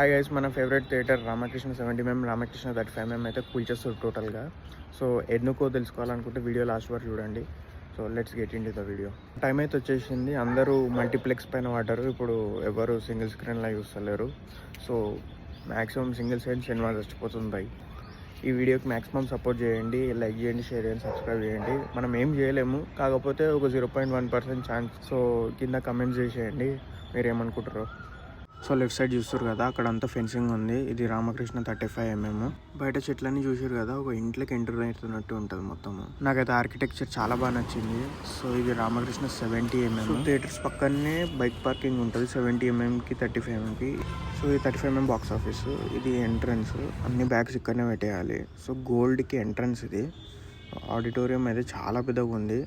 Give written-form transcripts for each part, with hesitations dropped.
Hi guys, మన favourite theatre Ramakrishna 70mm, Ramakrishna 35mm అయితే కూల్చేస్తారు టోటల్గా. సో ఎందుకో తెలుసుకోవాలనుకుంటే వీడియో లాస్ట్ వరకు చూడండి. So let's get in to the video. Time అయితే వచ్చేసింది. అందరూ మల్టీప్లెక్స్ పైన వాడారు, ఇప్పుడు ఎవరు సింగిల్ స్క్రీన్లో చూస్తలేరు. So maximum single screen cinema చచ్చిపోతుంది. ఈ వీడియోకి మ్యాక్సిమం సపోర్ట్ చేయండి, లైక్ చేయండి, షేర్ చేయండి, సబ్స్క్రైబ్ చేయండి. మనం ఏం చేయలేము, కాకపోతే ఒక 0.1% ఛాన్స్. సో కింద కమెంట్స్ చేసేయండి మీరు ఏమనుకుంటారో. సో లెఫ్ట్ సైడ్ చూస్తారు కదా, అక్కడ అంతా ఫెన్సింగ్ ఉంది. ఇది రామకృష్ణ 35mm. బయట చెట్లన్నీ చూసారు కదా, ఒక ఇంట్లోకి ఎంటర్ అవుతున్నట్టు ఉంటుంది మొత్తము. నాకైతే ఆర్కిటెక్చర్ చాలా బాగా నచ్చింది. సో ఇది రామకృష్ణ 70mm. థియేటర్స్ పక్కనే బైక్ పార్కింగ్ ఉంటుంది 70mmకి 35mmకి. సో ఇది 35mm బాక్స్ ఆఫీస్. ఇది ఎంట్రన్స్, అన్ని బ్యాగ్స్ ఇక్కడనే పెట్టేయాలి. సో గోల్డ్కి ఎంట్రన్స్ ఇది. ఆడిటోరియం అయితే చాలా పెద్దగా ఉంది.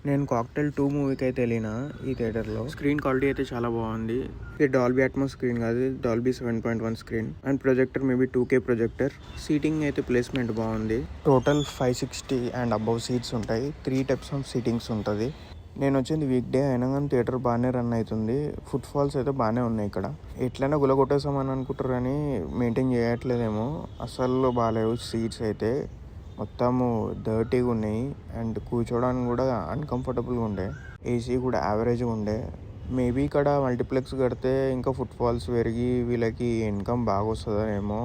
నేను కాక్టైల్ 2 మూవీకి అయితే వెళ్ళిన ఈ థియేటర్లో. స్క్రీన్ క్వాలిటీ అయితే చాలా బాగుంది. ఇది డాల్బీ అట్మాస్ స్క్రీన్ కాదు, Dolby 7.1 screen and projector maybe 2K projector. Seating అయితే ప్లేస్మెంట్ బాగుంది. టోటల్ 560 అండ్ అబౌవ్ సీట్స్ ఉంటాయి. 3 టైప్స్ ఆఫ్ సీటింగ్స్ ఉంటుంది. నేను వచ్చింది వీక్ డే అయినా కానీ థియేటర్ బాగానే రన్ అవుతుంది. ఫుట్ ఫాల్స్ అయితే బాగానే ఉన్నాయి ఇక్కడ. ఎట్లయినా గులగొట్టేసామని అనుకుంటారు కానీ మెయింటైన్ చేయట్లేదేమో. అసలు బాగాలేవు సీట్స్ అయితే, మొత్తము డర్టీగా ఉన్నాయి అండ్ కూర్చోడానికి కూడా అన్కంఫర్టబుల్గా ఉండే. ఏసీ కూడా యావరేజ్గా ఉండే. మేబీ ఇక్కడ మల్టీప్లెక్స్ కడితే ఇంకా ఫుట్ ఫాల్స్ పెరిగి వీళ్ళకి ఇన్కమ్ బాగా వస్తుందేమో,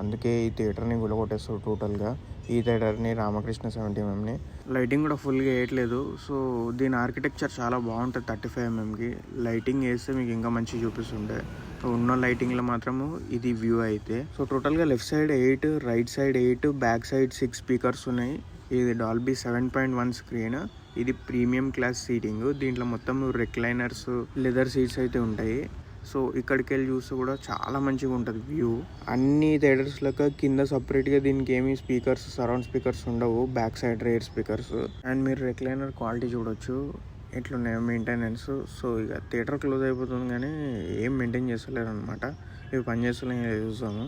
అందుకే ఈ థియేటర్ని గులగొట్టేస్తారు టోటల్గా. ఈ థియేటర్ని రామకృష్ణ 70mmని. లైటింగ్ కూడా ఫుల్గా వేయట్లేదు. సో దీని ఆర్కిటెక్చర్ చాలా బాగుంటుంది 35mmకి. లైటింగ్ వేస్తే మీకు ఇంకా మంచిగా చూపిస్తుండే. ఉన్న లైటింగ్లో మాత్రము ఇది వ్యూ అయితే. సో టోటల్గా left side 8, right side 8, back side 6 speakers ఉన్నాయి. ఇది డాల్బీ 7.1 స్క్రీన్. ఇది ప్రీమియం క్లాస్ సీటింగ్. దీంట్లో మొత్తం రిక్లైనర్స్, లెదర్ సీట్స్ అయితే ఉంటాయి. సో ఇక్కడికి వెళ్ళి చూస్తే కూడా చాలా మంచిగా ఉంటుంది వ్యూ. అన్ని థియేటర్స్ లెక్క కింద సపరేట్గా దీనికి ఏమి స్పీకర్స్, సరౌండ్ స్పీకర్స్ ఉండవు. Back side rare speakers. And మీరు రిక్లైనర్ క్వాలిటీ చూడొచ్చు ఎట్లున్నాయో మెయింటెనెన్స్. సో ఇక థియేటర్ క్లోజ్ అయిపోతుంది కానీ ఏం మెయింటైన్ చేస్తలేరు అనమాట. ఇవి పనిచేస్తున్నాయి చూసాము.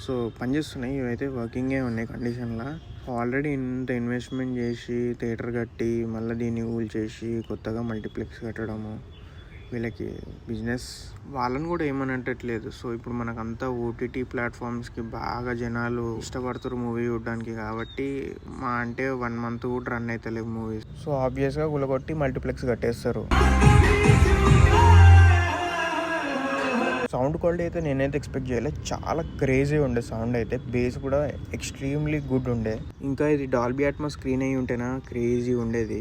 సో పనిచేస్తున్నాయి, ఇవైతే వర్కింగే ఉన్నాయి కండిషన్లో. ఆల్రెడీ ఇంత ఇన్వెస్ట్మెంట్ చేసి థియేటర్ కట్టి మళ్ళీ దీన్ని ఊల్ చేసి కొత్తగా మల్టీప్లెక్స్ కట్టడము, వీళ్ళకి బిజినెస్. వాళ్ళని కూడా ఏమనట్లేదు. సో ఇప్పుడు మనకంతా ఓటీటీ ప్లాట్ఫామ్స్కి బాగా జనాలు ఇష్టపడుతారు మూవీ చూడడానికి. కాబట్టి మా అంటే 1 మంత్ కూడా రన్ అవుతలేవు మూవీస్. సో ఆబ్వియస్గా గులగొట్టి మల్టీప్లెక్స్ కట్టేస్తారు. సౌండ్ క్వాలిటీ అయితే నేనైతే ఎక్స్పెక్ట్ చేయలేదు. చాలా క్రేజీ ఉండే సౌండ్ అయితే. బేస్ కూడా ఎక్స్ట్రీమ్లీ గుడ్ ఉండే. ఇంకా ఇది డాల్బీ అట్మాస్ స్క్రీన్ అయి ఉంటేనా క్రేజీ ఉండేది.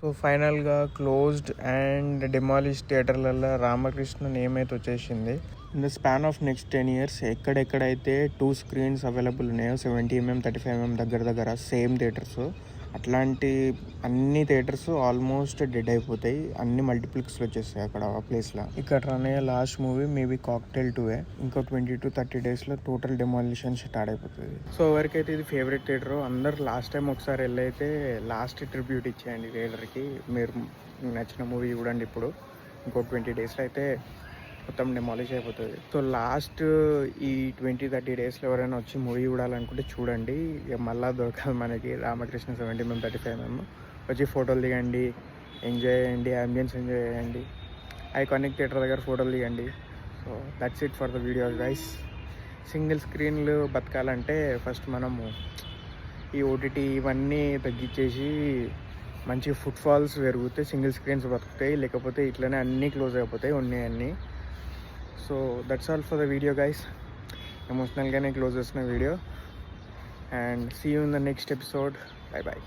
సో ఫైనల్గా క్లోజ్డ్ అండ్ డిమాలిష్డ్ థియేటర్లలో రామకృష్ణ నేమ్ అయితే వచ్చేసింది. In the span of next 10 years ఎక్కడెక్కడైతే 2 స్క్రీన్స్ అవైలబుల్ ఉన్నాయో 70mm, 35mm దగ్గర సేమ్ థియేటర్స్, అట్లాంటి అన్ని థియేటర్స్ ఆల్మోస్ట్ డెడ్ అయిపోతాయి. అన్ని మల్టీప్లెక్స్లు వచ్చేస్తాయి అక్కడ ఆ ప్లేస్లో. ఇక్కడ రన్ అయ్యే లాస్ట్ మూవీ మేబీ కాక్టైల్ 2. ఇంకో 20 to 30 daysలో టోటల్ డెమాలిషన్ స్టార్ట్ అయిపోతుంది. సో ఎవరికైతే ఇది ఫేవరెట్ థియేటర్, అందరు లాస్ట్ టైం ఒకసారి వెళ్ళైతే లాస్ట్ ట్రిబ్యూట్ ఇచ్చేయండి థియేటర్కి. మీరు నచ్చిన మూవీ చూడండి. ఇప్పుడు ఇంకో 20 daysలో అయితే మొత్తం డెమాలిష్ అయిపోతుంది. సో లాస్ట్ ఈ 20-30 daysలో ఎవరైనా వచ్చి మూవీ చూడాలనుకుంటే చూడండి. ఇక మళ్ళీ దొరకదు మనకి రామకృష్ణ 70mm, 35mm. వచ్చి ఫోటోలు దిగండి, ఎంజాయ్ చేయండి, అంబియన్స్ ఎంజాయ్ చేయండి, ఐకానిక్ థియేటర్ దగ్గర ఫోటోలు దిగండి. So that's it for the video guys. Single స్క్రీన్లు బతకాలంటే ఫస్ట్ మనము ఈ ఓటీటీ ఇవన్నీ తగ్గించేసి మంచి ఫుట్ ఫాల్స్ పెరిగితే సింగిల్ స్క్రీన్స్ బతుకుతాయి. లేకపోతే ఇట్లనే అన్నీ క్లోజ్ అయిపోతాయి ఉన్నాయి అన్నీ. So that's all for the video guys. ఎమోషనల్గానే క్లోజ్ చేసిన video. And see you in the next episode. Bye bye.